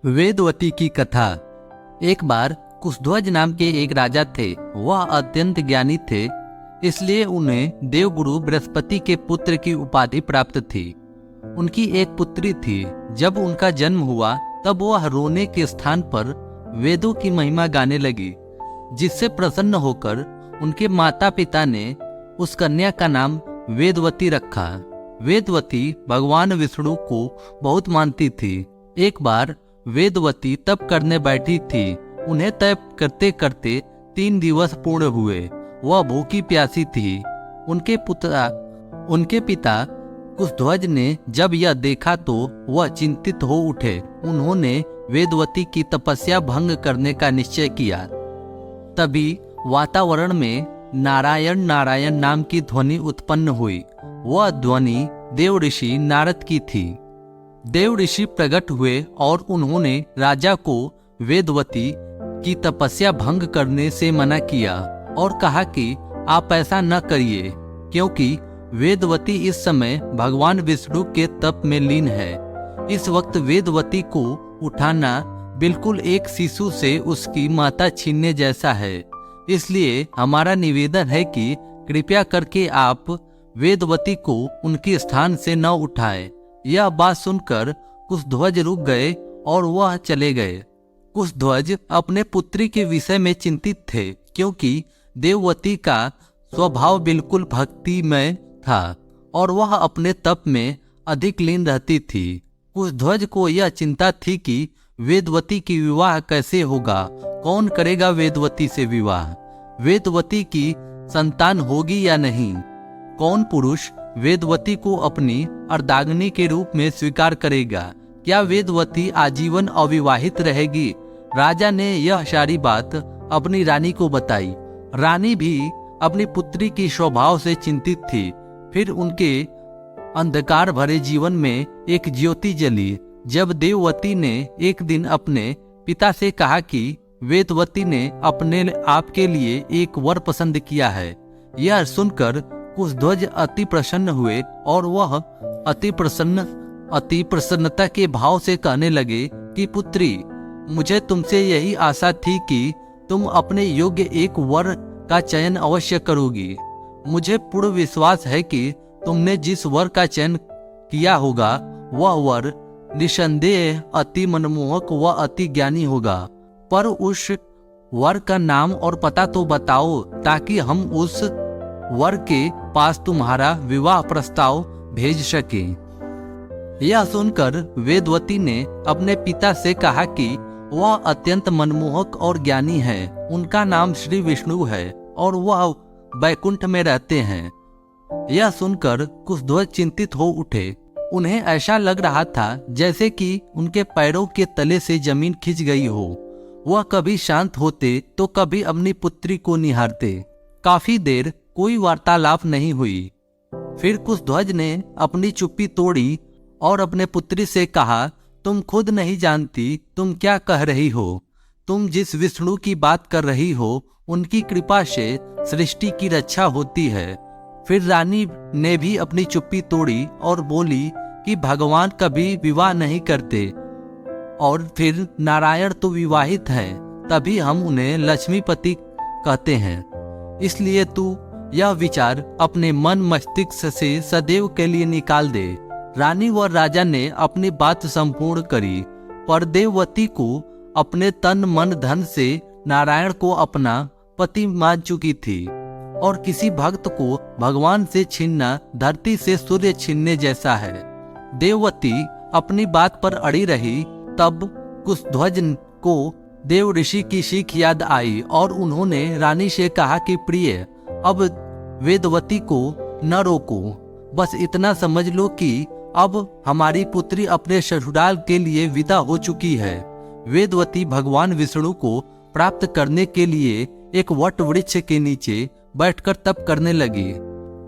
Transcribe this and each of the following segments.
वेदवती की कथा। एक बार कुशध्वज नाम के एक राजा थे। वह अत्यंत ज्ञानी थे, इसलिए उन्हें देवगुरु बृहस्पति के पुत्र की उपाधि प्राप्त थी। उनकी एक पुत्री थी। जब उनका जन्म हुआ तब वह रोने के स्थान पर वेदों की महिमा गाने लगी, जिससे प्रसन्न होकर उनके माता पिता ने उस कन्या का नाम वेदवती रखा। वेदवती भगवान विष्णु को बहुत मानती थी। एक बार वेदवती तप करने बैठी थी। उन्हें तप करते करते 3 दिवस पूर्ण हुए। वह भूखी प्यासी थी। उनके पिता कुशध्वज ने जब यह देखा तो वह चिंतित हो उठे। उन्होंने वेदवती की तपस्या भंग करने का निश्चय किया। तभी वातावरण में नारायण नारायण नाम की ध्वनि उत्पन्न हुई। वह ध्वनि देव ऋषि नारद की थी। देव ऋषि प्रकट हुए और उन्होंने राजा को वेदवती की तपस्या भंग करने से मना किया और कहा कि आप ऐसा न करिए, क्योंकि वेदवती इस समय भगवान विष्णु के तप में लीन है। इस वक्त वेदवती को उठाना बिल्कुल एक शिशु से उसकी माता छीनने जैसा है। इसलिए हमारा निवेदन है कि कृपया करके आप वेदवती को उनके स्थान से न उठाएं। यह बात सुनकर कुशध्वज रुक गए और वह चले गए। कुशध्वज अपने पुत्री के विषय में चिंतित थे, क्योंकि देववती का स्वभाव बिल्कुल भक्तिमय था और वह अपने तप में अधिक लीन रहती थी। कुशध्वज को यह चिंता थी कि वेदवती की विवाह कैसे होगा, कौन करेगा वेदवती से विवाह, वेदवती की संतान होगी या नहीं, कौन पुरुष वेदवती को अपनी अर्धांगिनी के रूप में स्वीकार करेगा, क्या वेदवती आजीवन अविवाहित रहेगी। राजा ने यह सारी बात अपनी रानी को बताई। रानी भी अपनी पुत्री की स्वभाव से चिंतित थी। फिर उनके अंधकार भरे जीवन में एक ज्योति जली। जब देववती ने एक दिन अपने पिता से कहा कि वेदवती ने अपने आप के लिए एक वर पसंद किया है। यह सुनकर कुशध्वज अति प्रसन्न हुए और वह अति प्रसन्नता के भाव से कहने लगे कि पुत्री, मुझे तुमसे यही आशा थी कि तुम अपने योग्य एक वर का चयन अवश्य करोगी। मुझे पूर्ण विश्वास है कि तुमने जिस वर का चयन किया होगा वह वर निसंदेह अति मनमोहक व अति ज्ञानी होगा। पर उस वर का नाम और पता तो बताओ, ताकि हम उस वर के पास तुम्हारा विवाह प्रस्ताव भेज सके। यह सुनकर वेदवती ने अपने पिता से कहा कि वह अत्यंत मनमोहक और ज्ञानी है। उनका नाम श्री विष्णु है और वह बैकुंठ में रहते हैं। यह सुनकर कुशध्वज चिंतित हो उठे। उन्हें ऐसा लग रहा था जैसे कि उनके पैरों के तले से जमीन खिंच गई हो। वह कभी शांत होते तो कभी अपनी पुत्री को निहारते। काफी देर कोई वार्तालाप नहीं हुई। फिर कुशध्वज ने अपनी चुप्पी तोड़ी और अपने पुत्री से कहा, तुम खुद नहीं जानती तुम क्या कह रही हो। तुम जिस विष्णु की बात कर रही हो उनकी कृपा से सृष्टि की रक्षा होती है। फिर रानी ने भी अपनी चुप्पी तोड़ी और बोली कि भगवान कभी विवाह नहीं करते और फिर नारायण तो विवाहित हैं, तभी हम उन्हें लक्ष्मीपति कहते हैं। इसलिए तू यह विचार अपने मन मस्तिष्क से सदैव के लिए निकाल दे। रानी व राजा ने अपनी बात संपूर्ण करी, पर देववती को अपने तन मन धन से नारायण को अपना पति मान चुकी थी और किसी भक्त को भगवान से छीनना धरती से सूर्य छीनने जैसा है। देववती अपनी बात पर अड़ी रही। तब कुशध्वज को देव ऋषि की सीख याद आई और उन्होंने रानी से कहा कि प्रिय, अब वेदवती को न रोको। बस इतना समझ लो कि अब हमारी पुत्री अपने ससुराल के लिए विदा हो चुकी है। वेदवती भगवान विष्णु को प्राप्त करने के लिए एक वट वृक्ष के नीचे बैठकर तप करने लगी।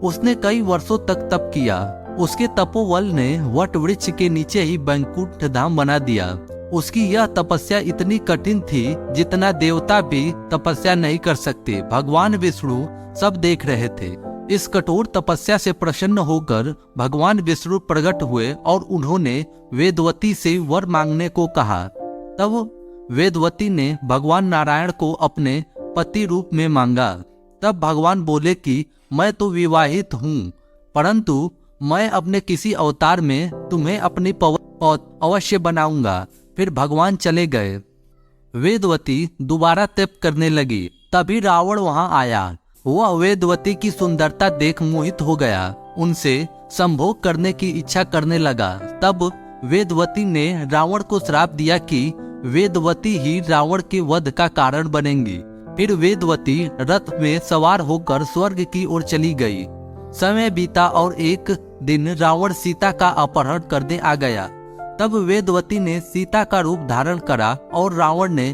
उसने कई वर्षों तक तप किया। उसके तपोबल ने वट वृक्ष के नीचे ही बैकुंठ धाम बना दिया। उसकी यह तपस्या इतनी कठिन थी जितना देवता भी तपस्या नहीं कर सकते। भगवान विष्णु सब देख रहे थे। इस कठोर तपस्या से प्रसन्न होकर भगवान विष्णु प्रकट हुए और उन्होंने वेदवती से वर मांगने को कहा। तब वेदवती ने भगवान नारायण को अपने पति रूप में मांगा। तब भगवान बोले कि मैं तो विवाहित हूँ, परंतु मैं अपने किसी अवतार में तुम्हें अपनी अवश्य बनाऊंगा। फिर भगवान चले गए। वेदवती दोबारा तप करने लगी। तभी रावण वहां आया। वह वेदवती की सुंदरता देख मोहित हो गया, उनसे संभोग करने की इच्छा करने लगा। तब वेदवती ने रावण को श्राप दिया कि वेदवती ही रावण के वध का कारण बनेंगी। फिर वेदवती रथ में सवार होकर स्वर्ग की ओर चली गई। समय बीता और एक दिन रावण सीता का अपहरण करने आ गया। तब वेदवती ने सीता का रूप धारण करा और रावण ने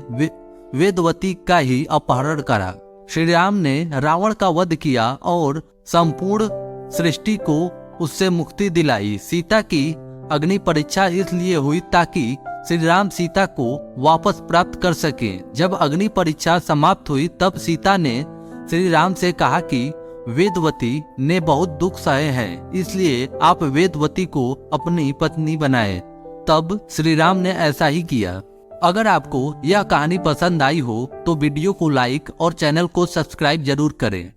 वेदवती का ही अपहरण करा। श्री राम ने रावण का वध किया और संपूर्ण सृष्टि को उससे मुक्ति दिलाई। सीता की अग्नि परीक्षा इसलिए हुई ताकि श्री राम सीता को वापस प्राप्त कर सके। जब अग्नि परीक्षा समाप्त हुई तब सीता ने श्री राम से कहा कि वेदवती ने बहुत दुख सहे हैं, इसलिए आप वेदवती को अपनी पत्नी बनाए। तब श्री राम ने ऐसा ही किया। अगर आपको यह कहानी पसंद आई हो तो वीडियो को लाइक और चैनल को सब्सक्राइब जरूर करें।